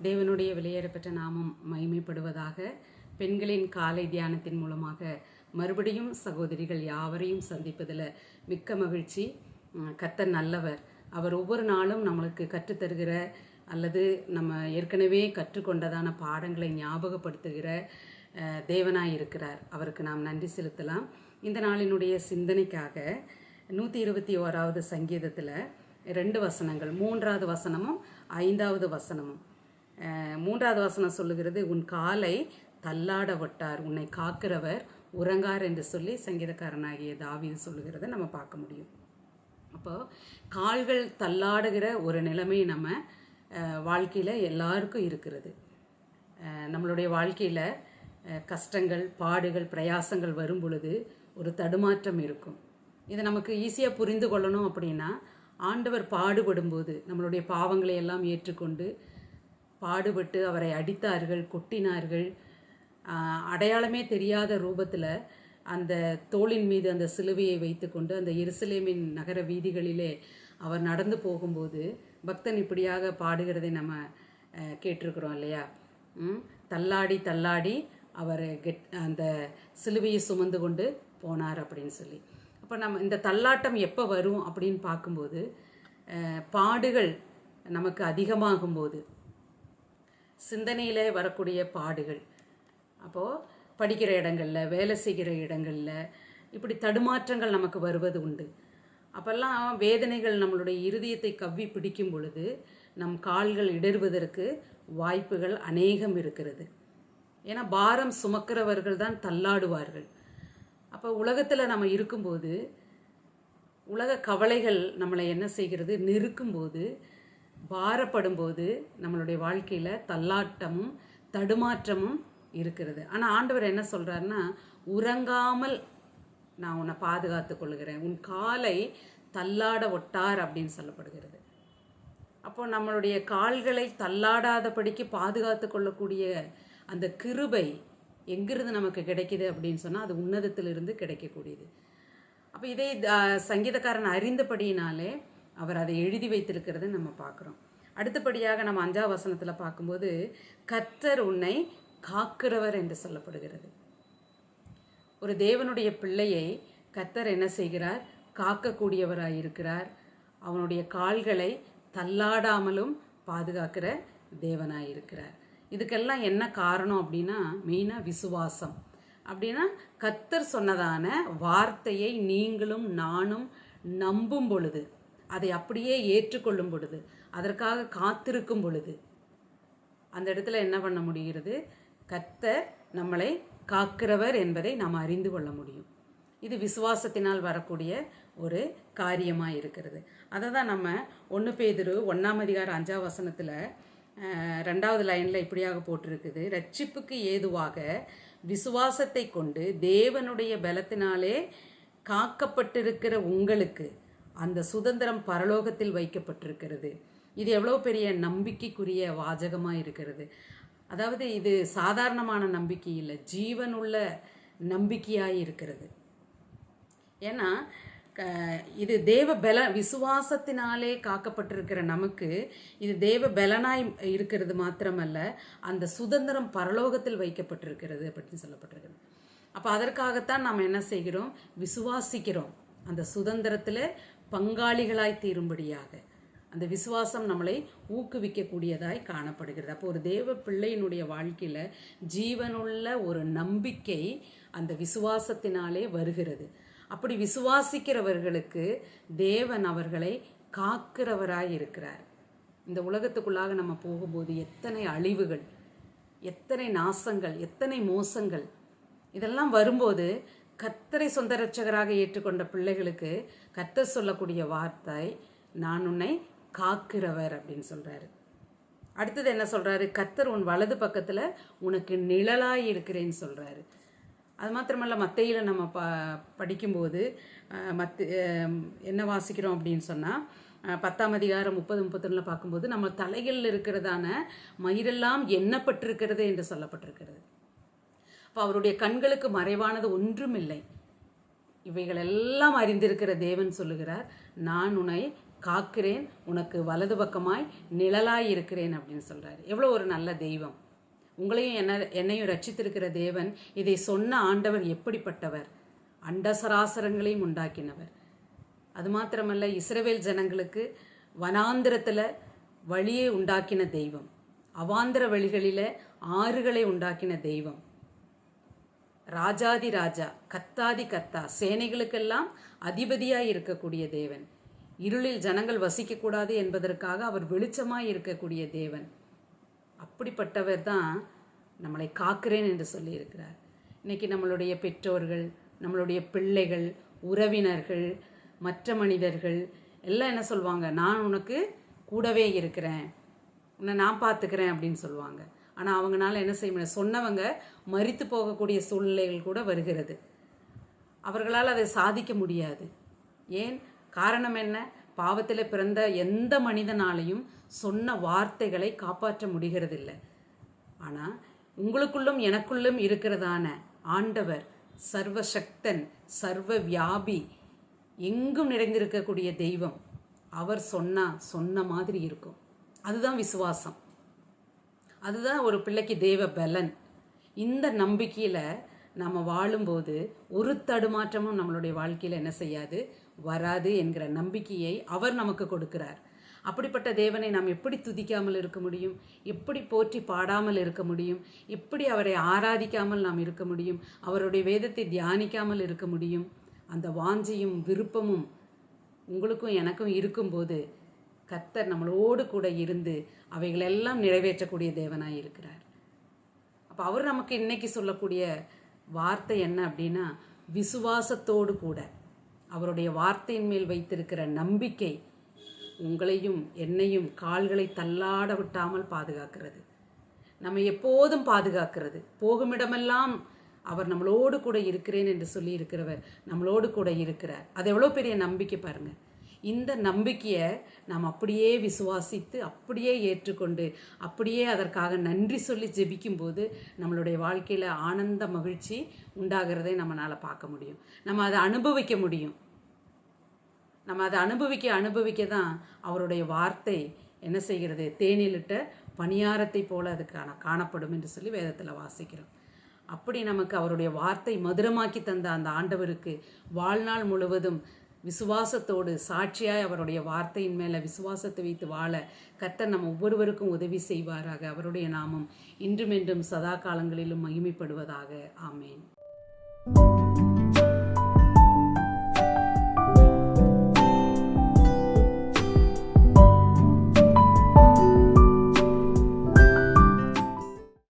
தேவனுடைய வெளியேறப்பெற்ற நாமம் மகிமைப்படுவதாக. பெண்களின் காலை தியானத்தின் மூலமாக மறுபடியும் சகோதரிகள் யாவரையும் சந்திப்பதில் மிக்க மகிழ்ச்சி. கர்த்தர் நல்லவர். அவர் ஒவ்வொரு நாளும் நம்மளுக்கு கற்றுத்தருகிற அல்லது நம்ம ஏற்கனவே கற்றுக்கொண்டதான பாடங்களை ஞாபகப்படுத்துகிற தேவனாய் இருக்கிறார். அவருக்கு நாம் நன்றி செலுத்தலாம். இந்த நாளினுடைய சிந்தனைக்காக 121வது சங்கீதத்தில் 2 வசனங்கள், 3வது வசனமும் 5வது வசனமும். 3வது வசனம் சொல்லுகிறது, உன் காலை தள்ளாட விட்டார், உன்னை காக்கிறவர் உறங்கார் என்று சொல்லி சங்கீதக்காரனாகிய தாவீது சொல்லுகிறத நம்ம பார்க்க முடியும். அப்போ கால்கள் தள்ளாடுகிற ஒரு நிலைமை நம்ம வாழ்க்கையில் எல்லாருக்கும் இருக்கிறது. நம்மளுடைய வாழ்க்கையில் கஷ்டங்கள், பாடுகள், பிரயாசங்கள் வரும் பொழுது ஒரு தடுமாற்றம் இருக்கும். இதை நமக்கு ஈஸியாக புரிந்து கொள்ளணும் அப்படின்னா, ஆண்டவர் பாடுபடும்போது நம்மளுடைய பாவங்களை எல்லாம் ஏற்றுக்கொண்டு பாடுபட்டு அவரை அடித்தார்கள், கொட்டினார்கள், அடையாளமே தெரியாத ரூபத்தில் அந்த தோளின் மீது அந்த சிலுவையை வைத்துக்கொண்டு அந்த எருசலேமின் நகர வீதிகளிலே அவர் நடந்து போகும்போது பக்தன் இப்படியாக பாடுகிறதை நம்ம கேட்டிருக்கிறோம் இல்லையா? தள்ளாடி தள்ளாடி அவர் அந்த சிலுவையை சுமந்து கொண்டு போனார் அப்படின்னு சொல்லி. அப்போ நம்ம இந்த தள்ளாட்டம் எப்போ வரும் அப்படின்னு பார்க்கும்போது, பாடுகள் நமக்கு அதிகமாகும்போது, சிந்தனையில் வரக்கூடிய பாடுகள், அப்போது படிக்கிற இடங்களில், வேலை செய்கிற இடங்களில் இப்படி தடுமாற்றங்கள் நமக்கு வருவது உண்டு. அப்போல்லாம் வேதனைகள் நம்மளுடைய இருதயத்தை கவ்வி பிடிக்கும் பொழுது நம் கால்கள் இடறுவதற்கு வாய்ப்புகள் அநேகம் இருக்கிறது. ஏன்னா பாரம் சுமக்கிறவர்கள் தான் தள்ளாடுவார்கள். அப்போ உலகத்தில் நம்ம இருக்கும்போது உலக கவலைகள் நம்மளை என்ன செய்கிறது, நெருக்கும்போது, பாரப்படும்போது நம்மளுடைய வாழ்க்கையில் தள்ளாட்டமும் தடுமாற்றமும் இருக்கிறது. ஆனால் ஆண்டவர் என்ன சொல்கிறாருன்னா, உறங்காமல் நான் உன்னை பாதுகாத்து கொள்கிறேன், உன் காலை தள்ளாட ஒட்டார் அப்படின்னு சொல்லப்படுகிறது. அப்போ நம்மளுடைய கால்களை தள்ளாடாதபடிக்கு பாதுகாத்து கொள்ளக்கூடிய அந்த கிருபை எங்கிருந்து நமக்கு கிடைக்கிது அப்படின்னு சொன்னால், அது உன்னதத்திலிருந்து கிடைக்கக்கூடியது. அப்போ இதை சங்கீதக்காரன் அறிந்தபடியினாலே அவர் அதை எழுதி வைத்திருக்கிறத நம்ம பார்க்குறோம். அடுத்தபடியாக நம்ம 5வது வசனத்தில் பார்க்கும்போது, கர்த்தர் உன்னை காக்கிறவர் என்று சொல்லப்படுகிறது. ஒரு தேவனுடைய பிள்ளையை கர்த்தர் என்ன செய்கிறார், காக்கக்கூடியவராக இருக்கிறார். அவனுடைய கால்களை தள்ளாடாமலும் பாதுகாக்கிற தேவனாக இருக்கிறார். இதுக்கெல்லாம் என்ன காரணம் அப்படின்னா, மெயினாக விசுவாசம். அப்படின்னா கர்த்தர் சொன்னதான வார்த்தையை நீங்களும் நானும் நம்பும் பொழுது, அதை அப்படியே ஏற்றுக்கொள்ளும் பொழுது, அதற்காக காத்திருக்கும் பொழுது, அந்த இடத்துல என்ன பண்ண முடிகிறது, கர்த்தர் நம்மளை காக்கிறவர் என்பதை நாம் அறிந்து கொள்ள முடியும். இது விசுவாசத்தினால் வரக்கூடிய ஒரு காரியமாக இருக்கிறது. அதை தான் நம்ம 1 பேதுரு 1ஆம் அதிகாரம் 5ஆம் வசனத்தில் 2வது லைனில் இப்படியாக போட்டிருக்குது, ரட்சிப்புக்கு ஏதுவாக விசுவாசத்தை கொண்டு தேவனுடைய பலத்தினாலே காக்கப்பட்டிருக்கிற உங்களுக்கு அந்த சுதந்திரம் பரலோகத்தில் வைக்கப்பட்டிருக்கிறது. இது எவ்வளோ பெரிய நம்பிக்கைக்குரிய வாசகமாக இருக்கிறது. அதாவது இது சாதாரணமான நம்பிக்கை இல்லை, ஜீவனுள்ள நம்பிக்கையாக இருக்கிறது. ஏன்னா இது தேவ பல, விசுவாசத்தினாலே காக்கப்பட்டிருக்கிற நமக்கு இது தேவ பலனாய் இருக்கிறது மாத்திரமல்ல, அந்த சுதந்திரம் பரலோகத்தில் வைக்கப்பட்டிருக்கிறது அப்படின்னு சொல்லப்பட்டிருக்கிறது. அப்போ அதற்காகத்தான் நாம் என்ன செய்கிறோம், விசுவாசிக்கிறோம், அந்த சுதந்திரத்தில் பங்காளிகளாய் தீரும்படியாக. அந்த விசுவாசம் நம்மளை ஊக்குவிக்கக்கூடியதாய் காணப்படுகிறது. அப்போ ஒரு தேவ பிள்ளையினுடைய வாழ்க்கையில் ஜீவனுள்ள ஒரு நம்பிக்கை அந்த விசுவாசத்தினாலே வருகிறது. அப்படி விசுவாசிக்கிறவர்களுக்கு தேவன் அவர்களை காக்கிறவராய் இருக்கிறார். இந்த உலகத்துக்குள்ளாக நம்ம போகும்போது எத்தனை அழிவுகள், எத்தனை நாசங்கள், எத்தனை மோசங்கள், இதெல்லாம் வரும்போது கர்த்தரை சொந்த இரட்சகராக ஏற்றுக்கொண்ட பிள்ளைகளுக்கு கர்த்தர் சொல்லக்கூடிய வார்த்தை, நான் உன்னை காக்கிறவர் அப்படின்னு சொல்கிறாரு. அடுத்தது என்ன சொல்கிறாரு, கர்த்தர் உன் வலது பக்கத்தில் உனக்கு நிழலாய் இருக்கிறேன்னு சொல்கிறாரு. அது மாத்திரமல்ல, மத்தேயில் நம்ம படிக்கும்போது என்ன வாசிக்கிறோம் அப்படின்னு சொன்னால், 10ஆம் அதிகாரம் 30-31 பார்க்கும்போது நம்ம தலைகளில் இருக்கிறதான மயிரெல்லாம் எண்ணப்பட்டிருக்கிறது என்று சொல்லப்பட்டிருக்கிறது. அப்போ அவருடைய கண்களுக்கு மறைவானது ஒன்றும் இல்லை. இவைகளெல்லாம் அறிந்திருக்கிற தேவன் சொல்லுகிறார், நான் உன்னை காக்கிறேன், உனக்கு வலது பக்கமாய் நிழலாய் இருக்கிறேன் அப்படின்னு சொல்கிறார். எவ்வளோ ஒரு நல்ல தெய்வம்! உங்களையும் என்னையும் ரட்சித்திருக்கிற தேவன். இதை சொன்ன ஆண்டவர் எப்படிப்பட்டவர்! அண்டசராசரங்களையும் உண்டாக்கினவர். அது மாத்திரமல்ல, இஸ்ரவேல் ஜனங்களுக்கு வனாந்திரத்தில் வழியை உண்டாக்கின தெய்வம், அவாந்திர வழிகளில் ஆறுகளை உண்டாக்கின தெய்வம், ராஜாதி ராஜா, கத்தாதி கத்தா, சேனைகளுக்கெல்லாம் அதிபதியாய் இருக்கக்கூடிய தேவன், இருளில் ஜனங்கள் வசிக்கக்கூடாது என்பதற்காக அவர் வெளிச்சமாய் இருக்கக்கூடிய தேவன். அப்படிப்பட்டவர் தான் நம்மளை காக்கிறேன் என்று சொல்லியிருக்கிறார். இன்னைக்கு நம்மளுடைய பெற்றோர்கள், நம்மளுடைய பிள்ளைகள், உறவினர்கள், மற்ற மனிதர்கள் எல்லாம் என்ன சொல்லுவாங்க? நான் உனக்கு கூடவே இருக்கிறேன், உன்னை நான் பார்த்துக்கிறேன் அப்படின்னு சொல்லுவாங்க. ஆனால் அவங்களால என்ன செய்ய முடியாது? சொன்னவங்க மரித்து போகக்கூடிய சூழ்நிலைகள் கூட வருகிறது. அவர்களால் அதை சாதிக்க முடியாது. ஏன்? காரணம் என்ன? பாவத்தில் பிறந்த எந்த மனிதனாலையும் சொன்ன வார்த்தைகளை காப்பாற்ற முடிகிறதில்லை. ஆனால் உங்களுக்குள்ளும் எனக்குள்ளும் இருக்கிறதான ஆண்டவர் சர்வசக்தன், சர்வ வியாபி, எங்கும் நிறைந்திருக்கக்கூடிய தெய்வம். அவர் சொன்ன மாதிரி இருக்கும். அதுதான் விசுவாசம். அதுதான் ஒரு பிள்ளைக்கு தேவ பலன். இந்த நம்பிக்கையில் நம்ம வாழும்போது ஒரு தடுமாற்றமும் நம்மளுடைய வாழ்க்கையில் என்ன செய்யாது? வராது என்கிற நம்பிக்கையை அவர் நமக்கு கொடுக்கிறார். அப்படிப்பட்ட தேவனை நாம் எப்படி துதிக்காமல் இருக்க முடியும்? எப்படி போற்றி பாடாமல் இருக்க முடியும்? எப்படி அவரை ஆராதிக்காமல் நாம் இருக்க முடியும்? அவருடைய வேதத்தை தியானிக்காமல் இருக்க முடியும்? அந்த வாஞ்சையும் விருப்பமும் உங்களுக்கும் எனக்கும் இருக்கும்போது கர்த்தர் நம்மளோடு கூட இருந்து அவைகளெல்லாம் நிறைவேற்றக்கூடிய தேவனாய் இருக்கிறார். அப்போ அவர் நமக்கு இன்னைக்கு சொல்லக்கூடிய வார்த்தை என்ன அப்படின்னா, விசுவாசத்தோடு கூட அவருடைய வார்த்தையின் மேல் வைத்திருக்கிற நம்பிக்கை உங்களையும் என்னையும் கால்களை தள்ளாட விட்டாமல் பாதுகாக்கிறது. நம்ம எப்போதும் பாதுகாக்கிறது. போகுமிடமெல்லாம் அவர் நம்மளோடு கூட இருக்கிறேன் என்று சொல்லி இருக்கிறவர் நம்மளோடு கூட இருக்கிறார். அது எவ்வளோ பெரிய நம்பிக்கை பாருங்கள். இந்த நம்பிக்கையை நாம் அப்படியே விசுவாசித்து, அப்படியே ஏற்றுக்கொண்டு, அப்படியே அதற்காக நன்றி சொல்லி ஜெபிக்கும்போது நம்மளுடைய வாழ்க்கையில் ஆனந்த மகிழ்ச்சி உண்டாகிறதை நம்மளால் பார்க்க முடியும். நம்ம அதை அனுபவிக்க முடியும். நம்ம அதை அனுபவிக்க தான் அவருடைய வார்த்தை என்ன செய்கிறது? தேனிலிட்ட பணியாரத்தை போல அது காணப்படும் என்று சொல்லி வேதத்தில் வாசிக்கிறோம். அப்படி நமக்கு அவருடைய வார்த்தை மதுரமாக்கி தந்த அந்த ஆண்டவருக்கு வாழ்நாள் முழுவதும் விசுவாசத்தோடு சாட்சியாய் அவருடைய வார்த்தையின் மேலே விசுவாசத்தை வைத்து வாழ கர்த்தர் நம்ம ஒவ்வொருவருக்கும் உதவி செய்வாராக. அவருடைய நாமம் இன்றும் என்றும் சதா காலங்களிலும் மகிமைப்படுவதாக. ஆமேன்.